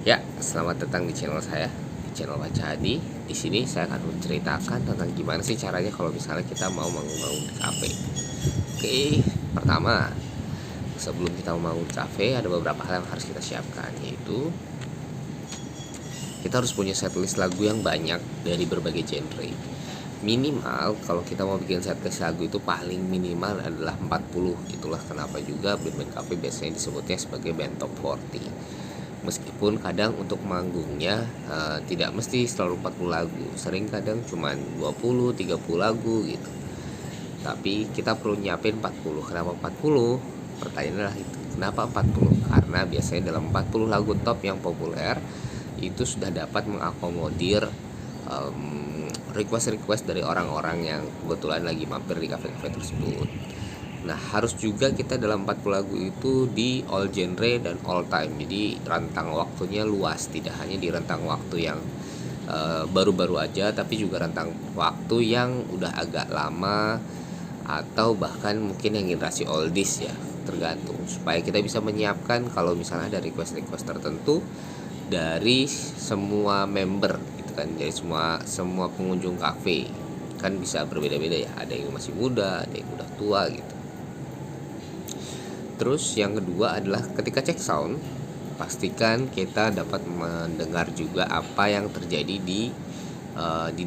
Ya, selamat datang di channel saya, di channel Baca Hadi. Di sini saya akan menceritakan tentang gimana sih caranya kalau misalnya kita mau bangun di kafe. Oke, pertama, sebelum kita mau bangun kafe, ada beberapa hal yang harus kita siapkan, yaitu kita harus punya setlist lagu yang banyak dari berbagai genre. Minimal kalau kita mau bikin setlist lagu itu paling minimal adalah 40. Itulah kenapa juga band-band cafe biasanya disebutnya sebagai band top 40. Meskipun kadang untuk manggungnya tidak mesti selalu 40 lagu, sering kadang cuma 20-30 lagu gitu. Tapi kita perlu nyiapin 40. Kenapa 40? Pertanyaannya adalah itu. Kenapa 40? Karena biasanya dalam 40 lagu top yang populer itu sudah dapat mengakomodir request dari orang-orang yang kebetulan lagi mampir di kafe-kafe tersebut. Nah, harus juga kita dalam 40 lagu itu di all genre dan all time. Jadi rentang waktunya luas, tidak hanya di rentang waktu yang baru-baru aja, tapi juga rentang waktu yang udah agak lama atau bahkan mungkin yang generasi oldies ya, tergantung. Supaya kita bisa menyiapkan kalau misalnya ada request-request tertentu dari semua member gitu kan, dari semua pengunjung kafe. Kan bisa berbeda-beda ya, ada yang masih muda, ada yang udah tua gitu. Terus yang kedua adalah ketika cek sound, pastikan kita dapat mendengar juga apa yang terjadi di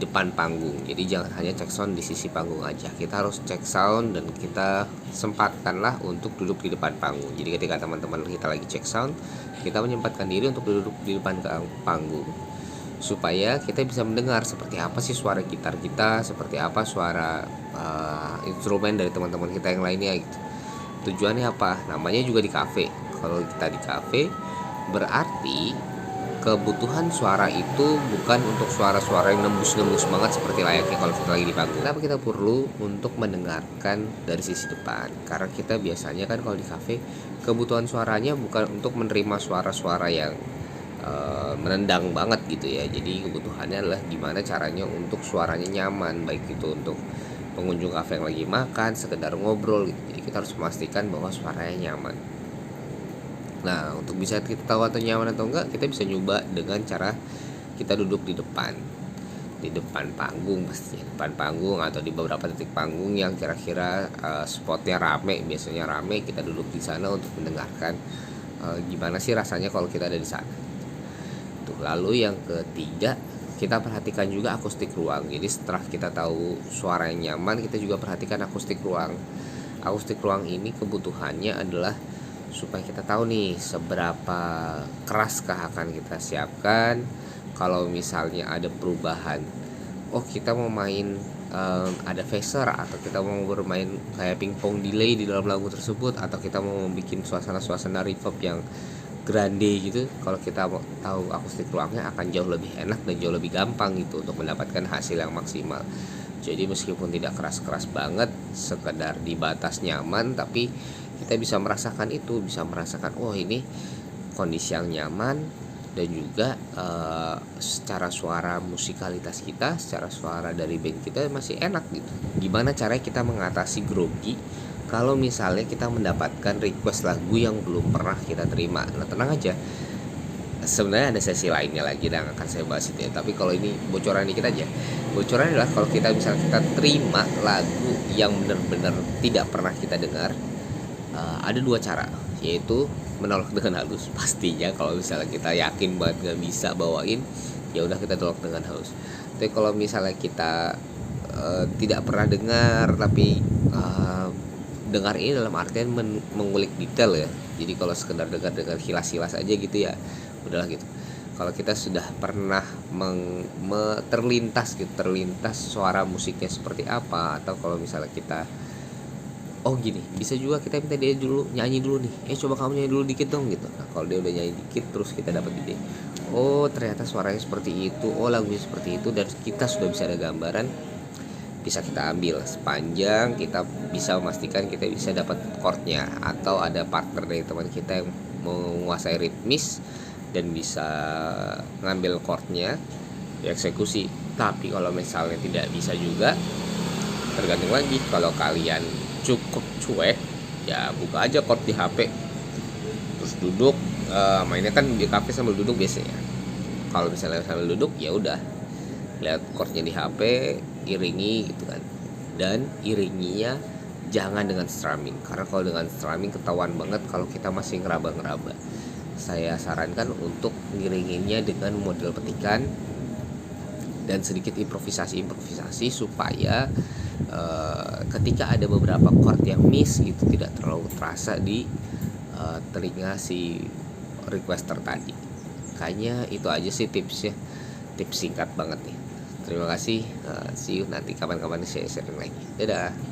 depan panggung. Jadi jangan hanya cek sound di sisi panggung aja. Kita harus cek sound dan kita sempatkanlah untuk duduk di depan panggung. Jadi ketika teman-teman kita lagi cek sound, kita menyempatkan diri untuk duduk di depan panggung supaya kita bisa mendengar seperti apa sih suara gitar kita, seperti apa suara instrumen dari teman-teman kita yang lainnya gitu. Tujuannya apa? Namanya juga di kafe. Kalau kita di kafe, berarti kebutuhan suara itu bukan untuk suara-suara yang nembus-nembus banget seperti layaknya kalau kita lagi di panggung. Kenapa kita perlu untuk mendengarkan dari sisi depan? Karena kita biasanya kan kalau di kafe, kebutuhan suaranya bukan untuk menerima suara-suara yang menendang banget gitu ya. Jadi kebutuhannya adalah gimana caranya untuk suaranya nyaman, baik itu untuk pengunjung kafe yang lagi makan, sekedar ngobrol gitu. Jadi kita harus memastikan bahwa suaranya nyaman. Nah, untuk bisa kita tahu atau nyaman atau enggak, kita bisa nyoba dengan cara kita duduk di depan panggung, pastinya depan panggung atau di beberapa titik panggung yang kira-kira spotnya rame. Biasanya rame, kita duduk di sana untuk mendengarkan gimana sih rasanya kalau kita ada di sana. Tuh, lalu yang ketiga, kita perhatikan juga akustik ruang. Jadi setelah kita tahu suara yang nyaman, kita juga perhatikan akustik ruang. Akustik ruang ini kebutuhannya adalah supaya kita tahu nih seberapa keraskah akan kita siapkan kalau misalnya ada perubahan. Oh, kita mau main ada phaser, atau kita mau bermain kayak pingpong delay di dalam lagu tersebut, atau kita mau bikin suasana reverb yang grande gitu. Kalau kita mau tahu akustik ruangnya, akan jauh lebih enak dan jauh lebih gampang gitu untuk mendapatkan hasil yang maksimal. Jadi meskipun tidak keras-keras banget, sekedar di batas nyaman, tapi kita bisa merasakan itu, bisa merasakan oh ini kondisi yang nyaman, dan juga secara suara musikalitas kita, secara suara dari band kita masih enak gitu. Gimana caranya kita mengatasi grogi kalau misalnya kita mendapatkan request lagu yang belum pernah kita terima? Nah, tenang aja, sebenarnya ada sesi lainnya lagi dan akan saya bahas itu ya. Tapi kalau ini bocoran dikit aja. Bocoran adalah kalau kita misalnya kita terima lagu yang benar-benar tidak pernah kita dengar, ada dua cara, yaitu menolak dengan halus. Pastinya kalau misalnya kita yakin banget gak bisa bawain, ya udah kita tolak dengan halus. Tapi kalau misalnya kita tidak pernah dengar, tapi dengar ini dalam artian mengulik detail ya. Jadi kalau sekedar dengar hilas-hilas aja gitu ya, udahlah gitu. Kalau kita sudah pernah terlintas suara musiknya seperti apa, atau kalau misalnya kita oh gini, bisa juga kita minta dia dulu nyanyi dulu nih. Coba kamu nyanyi dulu dikit dong gitu. Nah, kalau dia udah nyanyi dikit, terus kita dapat ide. Oh, ternyata suaranya seperti itu. Oh, lagunya seperti itu, dan kita sudah bisa ada gambaran. Bisa kita ambil sepanjang kita bisa memastikan kita bisa dapat chordnya, atau ada partner dari teman kita yang menguasai ritmis dan bisa ngambil chordnya, dieksekusi. Tapi kalau misalnya tidak bisa juga, tergantung lagi. Kalau kalian cukup cuek, ya buka aja chord di HP, terus duduk mainnya kan di kafe sambil duduk biasanya. Kalau misalnya sambil duduk ya udah lihat chordnya di HP, iringi gitu kan. Dan iringinya jangan dengan strumming, karena kalau dengan strumming ketahuan banget kalau kita masih ngeraba-ngeraba. Saya sarankan untuk ngiringinnya dengan model petikan dan sedikit improvisasi supaya ketika ada beberapa chord yang miss gitu tidak terlalu terasa di telinga si requester tadi. Kayaknya itu aja sih tipsnya, tips singkat banget nih. Terima kasih, see you nanti kapan-kapan saya sharing lagi. Dadah.